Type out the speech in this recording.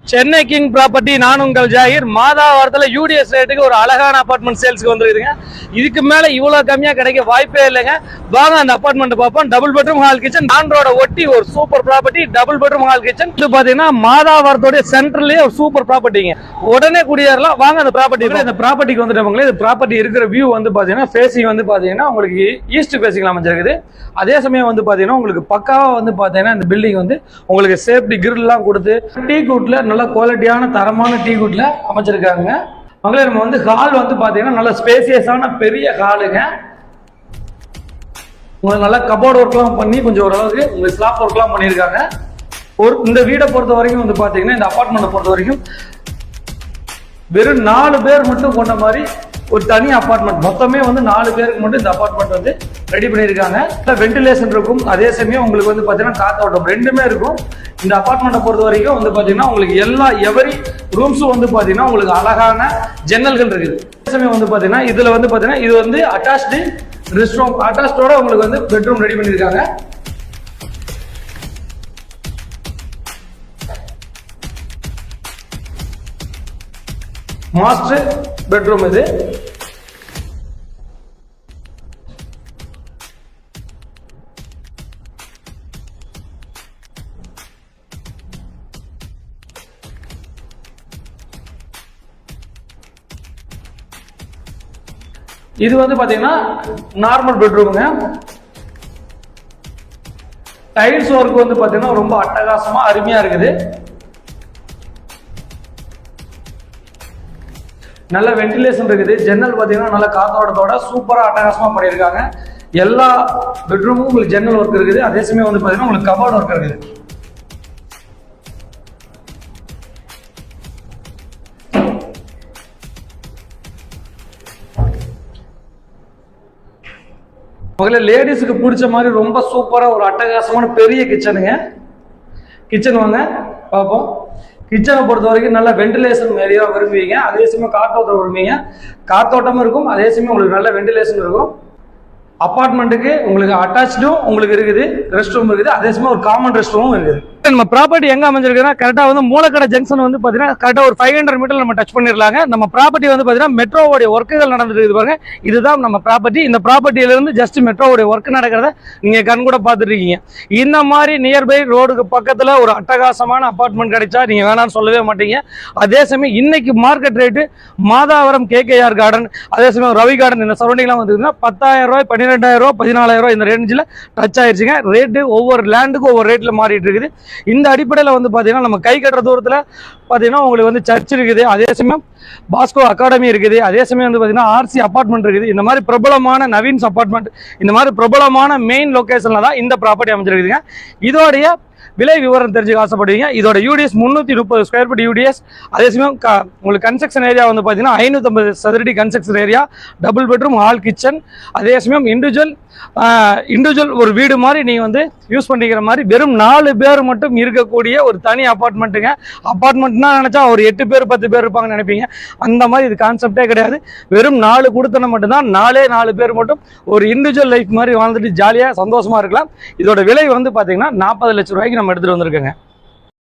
Chennai king property, நான் உங்கள் Zakir. மாதாவரத்தில் UDS ரேட்டுக்கு ஒரு அழகான அபார்ட்மெண்ட் சேல்ஸ்க்கு வந்துருக்குதுங்க. இதுக்கு மேலே இவ்வளோ கம்மியாக கிடைக்க வாய்ப்பே இல்லைங்க. வாங்க அந்த அபார்ட்மெண்ட் பார்ப்போம். டபுள் பெட்ரூம் ஹால் கிச்சன், நான் ரோட ஒட்டி ஒரு super property. Double bedroom hall kitchen இது பார்த்தீங்கன்னா மாதாவரத்தோடைய சென்ட்ரல்லேயே ஒரு சூப்பர் ப்ராப்பர்ட்டிங்க. உடனே குடியேறலாம். வாங்க அந்த ப்ராப்பர்ட்டி. இந்த ப்ராப்பர்ட்டிக்கு வந்துட்டவங்களே இந்த ப்ராப்பர்ட்டி இருக்கிற வியூ வந்து பார்த்தீங்கன்னா ஃபேஸிங் வந்து பார்த்தீங்கன்னா உங்களுக்கு ஈஸ்ட் ஃபேஸிங் அமைஞ்சிருக்குது. அதே சமயம் வந்து பார்த்தீங்கன்னா உங்களுக்கு பக்காவாக வந்து பார்த்தீங்கன்னா இந்த பில்டிங் வந்து உங்களுக்கு சேஃப்டி கிரில்லாம் கொடுத்து டீ கூட்ல நல்ல குவாலிட்டியான தரமான டீ கூட்ல அமைச்சிருக்காங்க. மகளே நம்ம வந்து ஹால் வந்து பார்த்தீங்கன்னா நல்ல ஸ்பேசியஸான பெரிய ஹாலுங்க. உங்களுக்கு நல்லா கபோர்ட் ஒர்க்லாம் பண்ணி கொஞ்சம் ஓரளவுக்கு உங்களுக்கு ஸ்லாப் ஒர்க்லாம் பண்ணியிருக்காங்க. இந்த வீடை பொறுத்த வரைக்கும் வந்து பார்த்தீங்கன்னா இந்த அபார்ட்மெண்ட்டை பொறுத்த வரைக்கும் வெறும் 4 பேர் மட்டும் கொண்ட மாதிரி ஒரு தனி அபார்ட்மெண்ட். மொத்தமே வந்து 4 பேருக்கு மட்டும் இந்த அபார்ட்மெண்ட் வந்து ரெடி பண்ணியிருக்காங்க. வென்டிலேஷன் இருக்கும், அதே சமயம் உங்களுக்கு வந்து பார்த்தீங்கன்னா காத்தோட்டம் ரெண்டுமே இருக்கும். இந்த அபார்ட்மெண்ட்டை பொறுத்த வரைக்கும் வந்து பார்த்தீங்கன்னா உங்களுக்கு எவரி ரூம்ஸும் வந்து பார்த்தீங்கன்னா உங்களுக்கு அழகான ஜன்னல்கள் இருக்குது. அதே சமயம் வந்து பார்த்தீங்கன்னா இதில் வந்து பார்த்தீங்கன்னா இது வந்து அட்டாச்டு ரெஸ்ட் ரூம், அட்டாச்சோட உங்களுக்கு வந்து பெட்ரூம் ரெடி பண்ணியிருக்காங்க. மாஸ்டர் பெட்ரூம் இது. இது வந்து பாத்தீங்கன்னா நார்மல் பெட்ரூமுங்க. டைல்ஸ் ஒர்க் வந்து பாத்தீங்கன்னா ரொம்ப அட்டகாசமா அருமையா இருக்குது. நல்ல வென்டிலேஷன் இருக்குது. ஜன்னல் பார்த்தீங்கன்னா நல்ல காத்தோட்டத்தோட சூப்பராக அட்டகாசமாக பண்ணியிருக்காங்க. எல்லா பெட்ரூமும் உங்களுக்கு ஜன்னல் ஒர்க் இருக்குது. அதே சமயம் வந்து பார்த்தீங்கன்னா உங்களுக்கு கபோர்ட் ஒர்க் இருக்குது. முதல்ல லேடிஸுக்கு பிடிச்ச மாதிரி ரொம்ப சூப்பராக ஒரு அட்டகாசமான பெரிய கிச்சனுங்க. கிச்சன் வாங்க பார்ப்போம். கிச்சனை பொறுத்த வரைக்கும் நல்ல வென்டிலேஷன் ஏரியா விரும்புவீங்க. அதே சமயம் காற்றோட்டம் விரும்புவீங்க. காற்றோட்டமும் இருக்கும், அதே சமயம் உங்களுக்கு நல்ல வென்டிலேஷன் இருக்கும். அபார்ட்மெண்ட்டுக்கு உங்களுக்கு அட்டாச்சும் உங்களுக்கு இருக்குது, ரெஸ்ட் ரூம் இருக்குது, அதே சமயம் ஒரு காமன் ரெஸ்ட் ரூமும் இருக்குது. நம்ம ப்ராப்பர்ட்டி எங்க அமைஞ்சிருக்குன்னா கரெக்டா வந்து மூலக்கடை ஜங்ஷன் வந்து பாத்தீங்கன்னா கரெக்டா ஒரு 500 மீட்டர் நம்ம டச் பண்ணிடலாங்க. நம்ம ப்ராப்பர்ட்டி வந்து பாத்தீங்கன்னா மெட்ரோவோட ஒர்க்குகள் நடந்துட்டு இருக்கு பாருங்க. இதுதான் நம்ம ப்ராப்பர்ட்டி. இந்த ப்ராப்பர்ட்டியில இருந்து ஜஸ்ட் மெட்ரோவோட ஒர்க் நடக்கிறத நீங்க கண் கூட பார்த்துட்டு இருக்கீங்க. இந்த மாதிரி நியர்பை ரோடுக்கு பக்கத்துல ஒரு அட்டகாசமான அபார்ட்மெண்ட் கிடைச்சா நீங்க வேணாம்னு சொல்லவே மாட்டீங்க. அதே சமயம் இன்னைக்கு market rate Madhavaram KKR garden, அதே சமயம் ரவி கார்டன் இந்த சரௌண்டிங்லாம் வந்து 10,000 ரூபாய், 12,000 ரூபாய், 14,000 ரூபாய் இந்த ரேஞ்சில் டச் ஆயிடுச்சுங்க. ரேட்டு ஒவ்வொரு லேண்டுக்கும் ஒவ்வொரு ரேட்ல மாறிட்டு இருக்குது. இந்த அடிப்படையில் வந்து பார்த்தீங்கன்னா நம்ம கை கட்டுற தூரத்தில் பார்த்தீங்கன்னா உங்களுக்கு வந்து சர்ச் இருக்குது, அதே சமயம் பாஸ்கோ அகாடமி இருக்குது, அதே சமயம் வந்து பார்த்தீங்கன்னா RC அபார்ட்மெண்ட் இருக்குது. இந்த மாதிரி பிரபலமான நவீன்ஸ் அபார்ட்மெண்ட், இந்த மாதிரி பிரபலமான மெயின் லொக்கேஷனில் தான் இந்த ப்ராப்பர்ட்டி அமைஞ்சிருக்குதுங்க. இதோடைய விலை விவரம் தெரிஞ்சுக்க ஆசைப்படுவீங்க. இதோட யூடிஎஸ் 330 ஸ்கொயர் ஃபீட் யூடிஎஸ். அதே சமயம் உங்களுக்கு கன்ஸ்ட்ரக்ஷன் ஏரியா வந்து பார்த்தீங்கன்னா 550 சதுரடி construction area, double bedroom hall kitchen, அதே சமயம் இண்டிவிஜுவல் ஒரு வீடு மாதிரி நீங்கள் வந்து யூஸ் பண்ணிக்கிற மாதிரி வெறும் 4 பேர் மட்டும் இருக்கக்கூடிய ஒரு தனி அபார்ட்மெண்ட்டுங்க. அபார்ட்மெண்ட்னா நினச்சா ஒரு 8 பேர் 10 பேர் இருப்பாங்கன்னு நினைப்பீங்க. அந்த மாதிரி இது கான்செப்டே கிடையாது. வெறும் 4 கொடுத்தன மட்டும்தான். 4 பேர் மட்டும் ஒரு இண்டிவிஜுவல் லைஃப் மாதிரி வாழ்ந்துட்டு ஜாலியாக சந்தோஷமா இருக்கலாம். இதோட விலை வந்து பார்த்தீங்கன்னா 40 லட்சம் ரூபாய்க்கு நம்ம எடுத்துகிட்டு வந்திருக்கோங்க.